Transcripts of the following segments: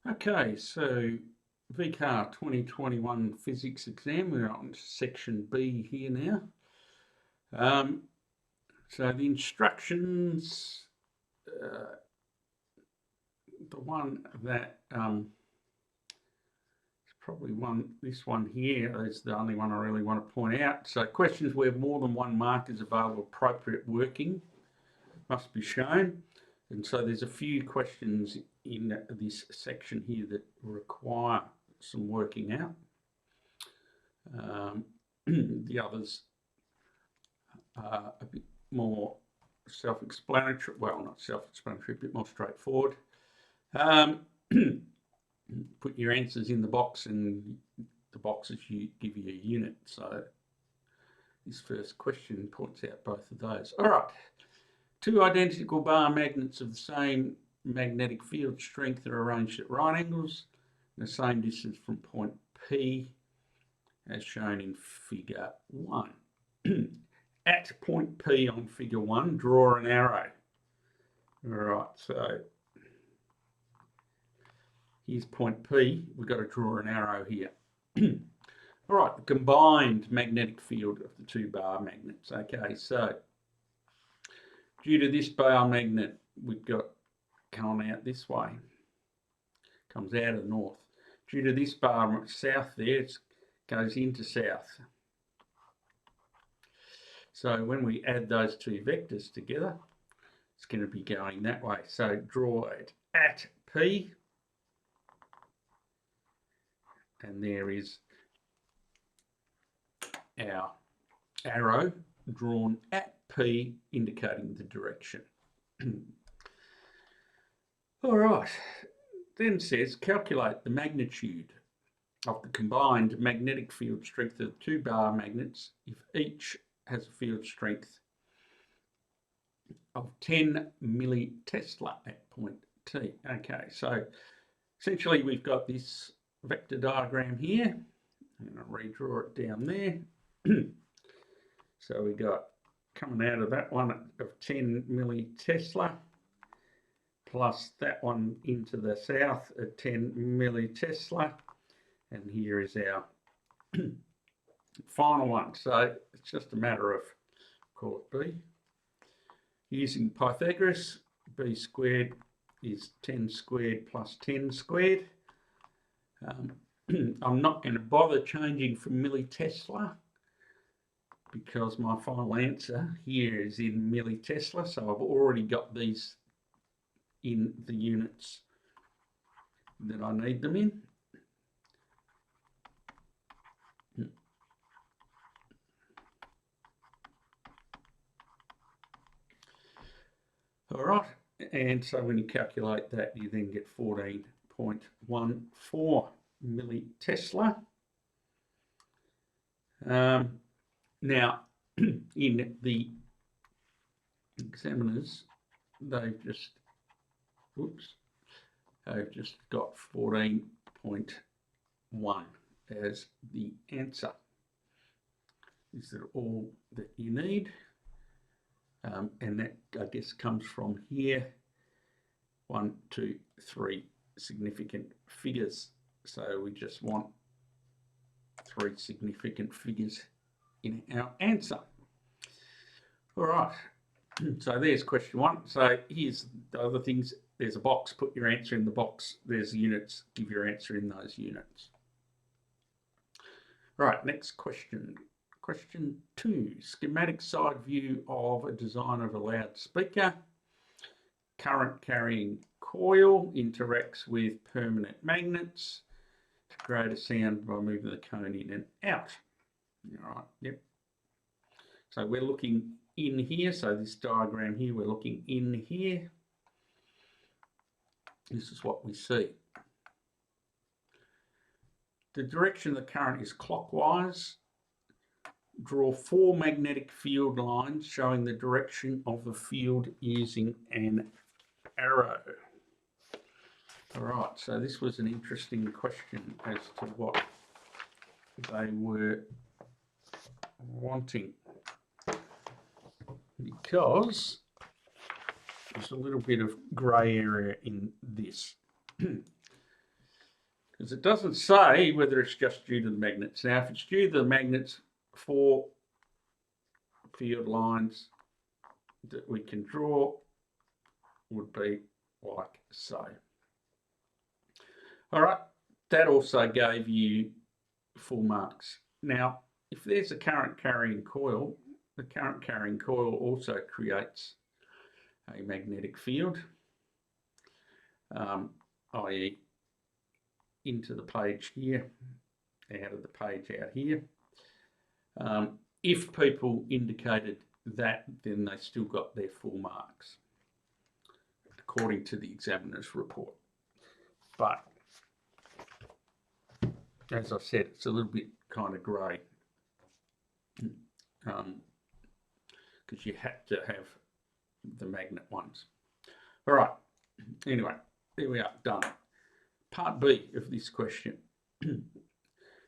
Okay, so VCAA 2021 physics exam, we're on section B here now. So the instructions, the one that is probably this one here is the only one I really want to point out. So questions where more than one mark is available, appropriate working must be shown. And so there's a few questions in this section here that require some working out. The others are a bit more self-explanatory. Well, not self-explanatory, a bit more straightforward. Put your answers in the box, and the boxes give you a unit. So this first question points out both of those. All right. Two identical bar magnets of the same magnetic field strength are arranged at right angles, the same distance from point P as shown in figure 1. At point P on figure 1, draw an arrow. All right, so here's point P. We've got to draw an arrow here. All right, the combined magnetic field of the two bar magnets. Okay, so due to this bar magnet, we've got coming out this way, comes out of the north. Due to this bar south there, it goes into south. So when we add those two vectors together, it's going to be going that way. So draw it at P, and there is our arrow drawn at P, indicating the direction. All right, then says calculate the magnitude of the combined magnetic field strength of the two bar magnets if each has a field strength of 10 millitesla at point T. Okay, so essentially we've got this vector diagram here. I'm going to redraw it down there. So we got coming out of that one of 10 millitesla plus that one into the south at 10 millitesla, and here is our final one. So it's just a matter of call it B. Using Pythagoras, B squared is 10 squared plus 10 squared. I'm not going to bother changing from millitesla because my final answer here is in millitesla, so I've already got these in the units that I need them in. All right, and so when you calculate that, you then get 14.14 millitesla. Now, in the examiners, they've just got 14.1 as the answer. Is that all that you need? And that, I guess, comes from here. 1, 2, 3 significant figures. So we just want 3 significant figures in our answer. All right. So there's question 1. So here's the other things. There's a box, put your answer in the box. There's units, give your answer in those units. Right, next question. Question 2, schematic side view of a design of a loudspeaker. Current carrying coil interacts with permanent magnets to create a sound by moving the cone in and out. All right, yep. So we're looking in here. So this diagram here, we're looking in here. This is what we see. The direction of the current is clockwise. Draw 4 magnetic field lines showing the direction of the field using an arrow. All right, so this was an interesting question as to what they were wanting, because there's a little bit of grey area in this. because it doesn't say whether it's just due to the magnets. Now, if it's due to the magnets, 4 field lines that we can draw would be like so. All right, that also gave you full marks. Now, if there's a current carrying coil, the current carrying coil also creates a magnetic field, i.e. into the page here, out of the page out here. If people indicated that, then they still got their full marks, according to the examiner's report. But, as I said, it's a little bit kind of grey, because you have to have the magnet ones. All right, anyway, there we are, done. Part B of this question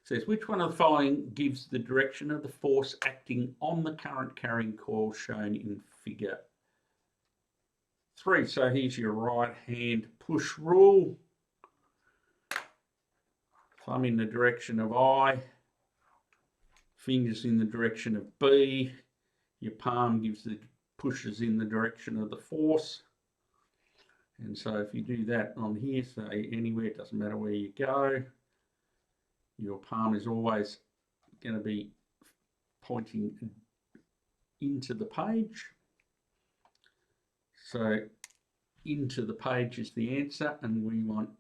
says, which one of the following gives the direction of the force acting on the current carrying coil shown in figure 3? So here's your right hand push rule. Thumb in the direction of I, fingers in the direction of B. Your palm gives the pushes in the direction of the force. And so if you do that on here, say anywhere, it doesn't matter where you go, your palm is always going to be pointing into the page. So into the page is the answer, and we want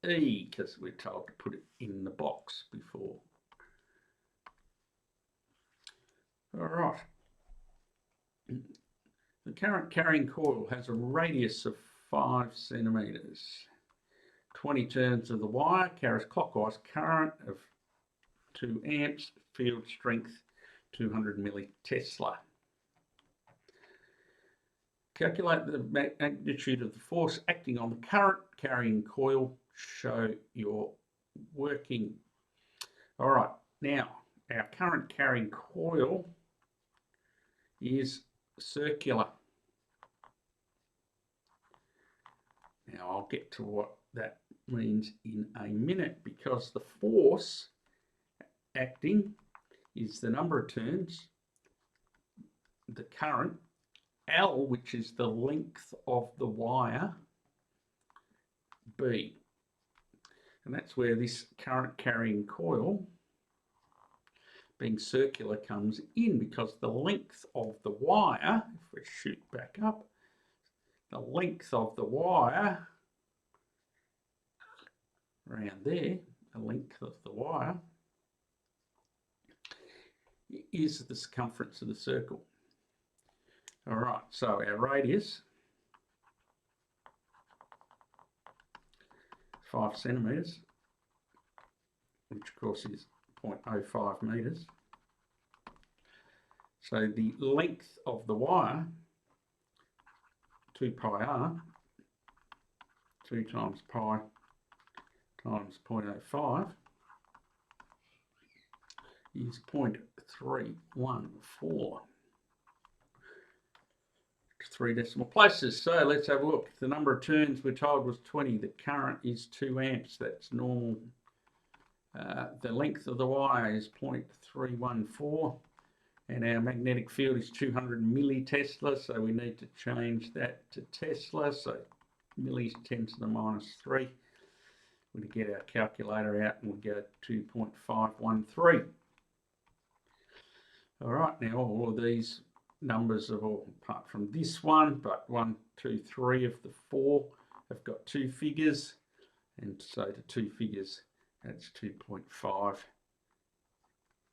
E because we're told to put it in the box before. All right. The current carrying coil has a radius of 5 centimetres. 20 turns of the wire carries clockwise current of 2 amps, field strength 200 millitesla. Calculate the magnitude of the force acting on the current carrying coil. Show your working. All right, now our current carrying coil is circular. Now I'll get to what that means in a minute, because the force acting is the number of turns, the current, L, which is the length of the wire, B. And that's where this current carrying coil, being circular, comes in, because the length of the wire, if we shoot back up, the length of the wire around there, the length of the wire is the circumference of the circle. All right, so our radius, 5 centimetres, which of course is 0.05 metres. So the length of the wire, 2 pi r, 2 times pi times 0.05 is 0.314. 3 decimal places. So let's have a look. The number of turns we're told was 20. The current is 2 amps. That's normal. The length of the wire is 0.314. And our magnetic field is 200 millitesla. So we need to change that to Tesla. So milli is 10 to the minus 3. We'll get our calculator out and we'll go 2.513. All right, now all of these numbers are all, apart from this one, but 1, 2, 3 of the 4 have got 2 figures, and so the 2 figures, that's 2.5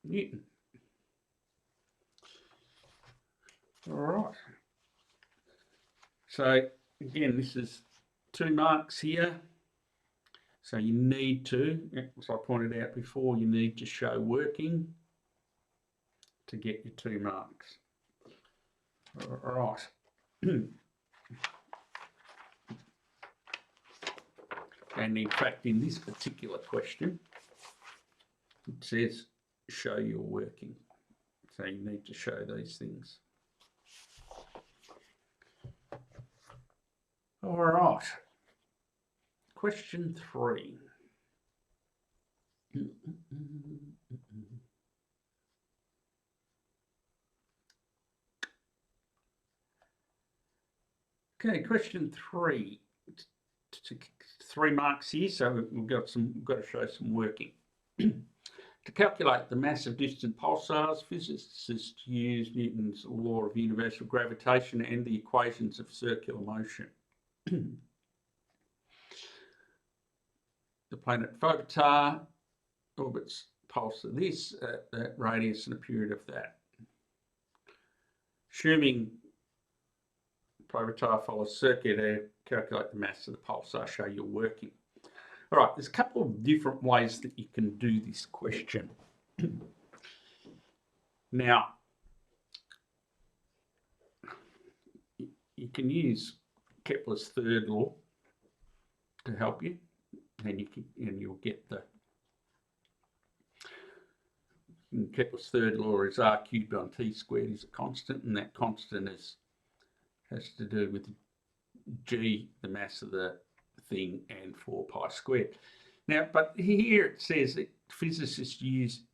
Newton. All right. So again, this is 2 marks here. So you need to, as I pointed out before, you need to show working to get your 2 marks. All right. And in fact, in this particular question, it says show your working. So you need to show these things. All right. Question 3. Okay, question 3. 3 marks here, so we've got to show some working. To calculate the mass of distant pulsars, physicists use Newton's law of universal gravitation and the equations of circular motion. The planet Phobatar orbits pulse of this at that radius and a period of that. Assuming Phobatar follows circular, calculate the mass of the pulsar, show your working. All right, there's a couple of different ways that you can do this question. Now, you can use Kepler's third law to help you, and you'll get the Kepler's third law is r cubed on t squared is a constant, and that constant has to do with g, the mass of the thing, and 4 pi squared. Now, but here it says that physicists use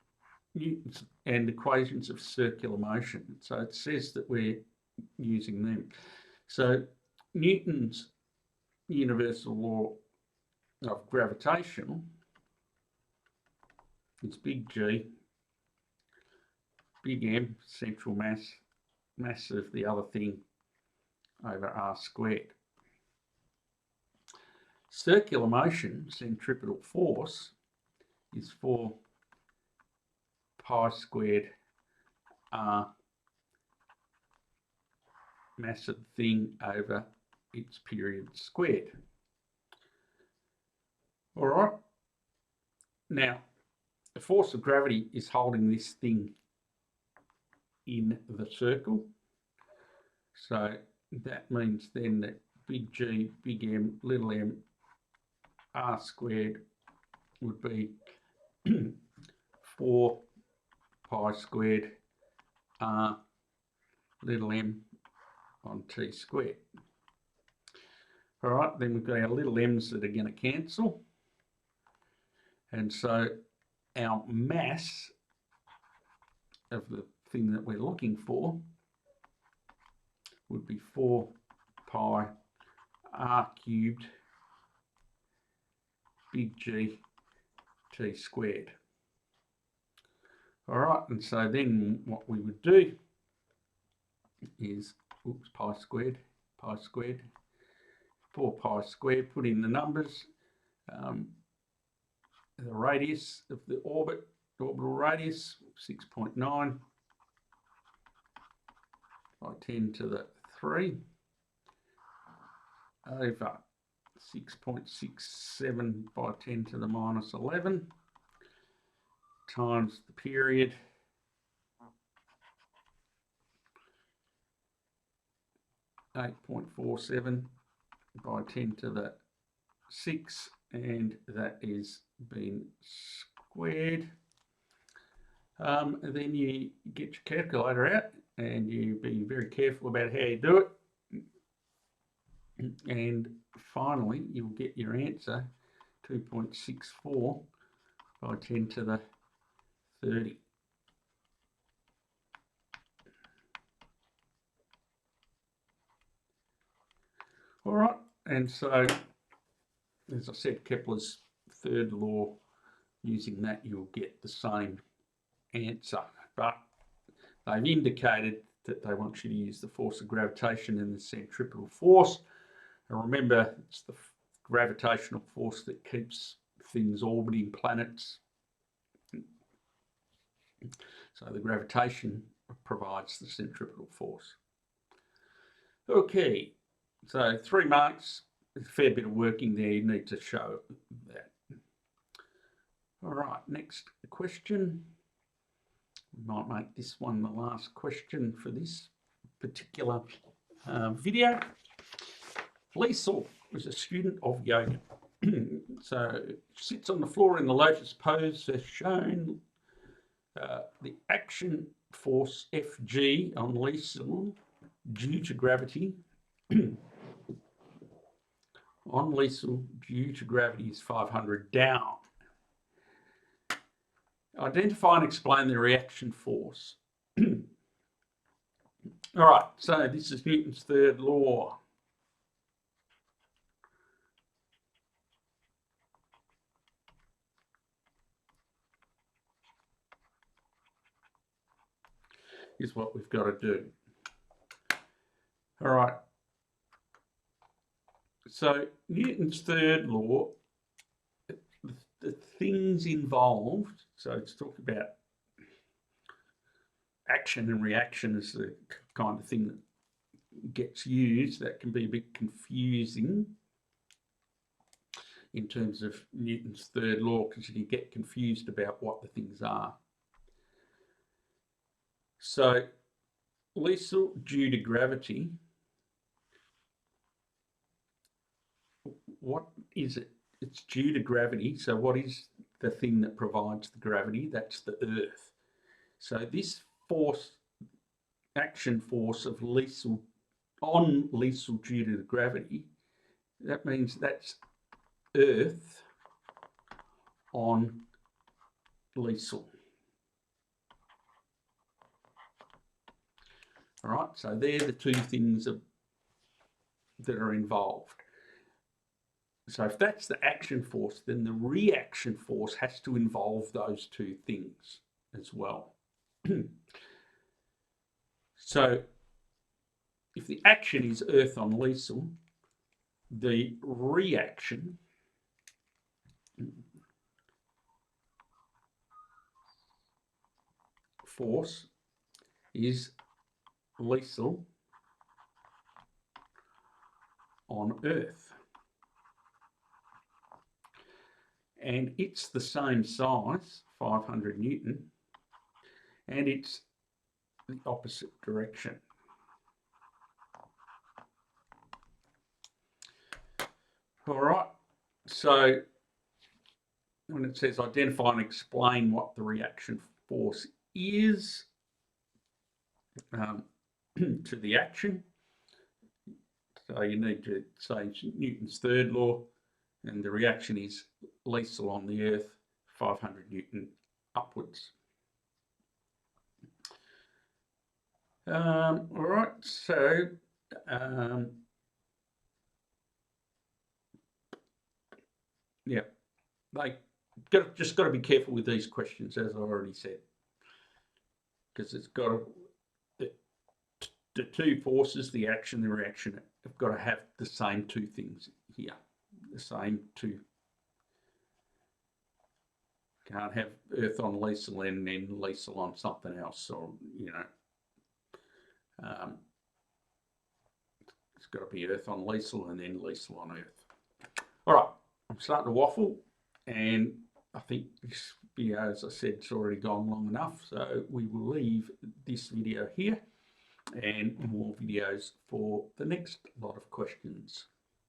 Newton's and equations of circular motion. So it says that we're using them. So Newton's universal law of gravitation is big G, big M, central mass of the other thing over r squared. Circular motion, centripetal force, is 4 pi squared r mass of the thing over its period squared. All right. Now, the force of gravity is holding this thing in the circle. So that means then that big G, big M, little m, r squared would be 4 pi squared r little m on t squared. All right, then we've got our little m's that are going to cancel. And so our mass of the thing that we're looking for would be 4 pi r cubed big G t squared. All right, and so then what we would do is, pi squared, 4 pi squared, put in the numbers, the radius of the orbital radius, 6.9 by 10 to the 3 over 6.67 by 10 to the minus 11 times the period, .47 by 10 to the 6, and that is being squared. And then you get your calculator out and you be very careful about how you do it. And finally, you'll get your answer, 2.64 by 10 to the 30. All right, and so, as I said, Kepler's third law, using that you'll get the same answer, but they've indicated that they want you to use the force of gravitation and the centripetal force. And remember, it's the gravitational force that keeps things orbiting planets. So the gravitation provides the centripetal force. Okay, so 3 marks, a fair bit of working there, you need to show that. All right, next question. We might make this one the last question for this particular video. Liesl was a student of yoga. So sits on the floor in the lotus pose as shown. The action force Fg on Liesl due to gravity on Liesl due to gravity is 500 down. Identify and explain the reaction force. All right, so this is Newton's third law. Is what we've got to do. All right. So Newton's third law, the things involved, so let's talk about action and reaction is the kind of thing that gets used. That can be a bit confusing in terms of Newton's third law because you can get confused about what the things are. So Liesel due to gravity, what is it? It's due to gravity. So what is the thing that provides the gravity? That's the Earth. So this force, action force of Liesel on Liesel due to gravity, that means that's Earth on Liesel. All right, so they're the two things that are involved. So if that's the action force, then the reaction force has to involve those two things as well. So if the action is Earth on Liesel, the reaction force is Liesel on Earth. And it's the same size, 500 Newton, and it's the opposite direction. All right, so when it says identify and explain what the reaction force is to the action, so you need to say Newton's third law, and the reaction is Liesel on the Earth, 500 Newton upwards. All right, so yeah, just got to be careful with these questions, as I already said, because it's got the two forces, the action, the reaction, have got to have the same two things here, the same two. Can't have Earth on Liesel and then Liesel on something else, or you know. It's got to be Earth on Liesel and then Liesel on Earth. All right, I'm starting to waffle, and I think this video, as I said, it's already gone long enough, so we will leave this video here and more videos for the next lot of questions.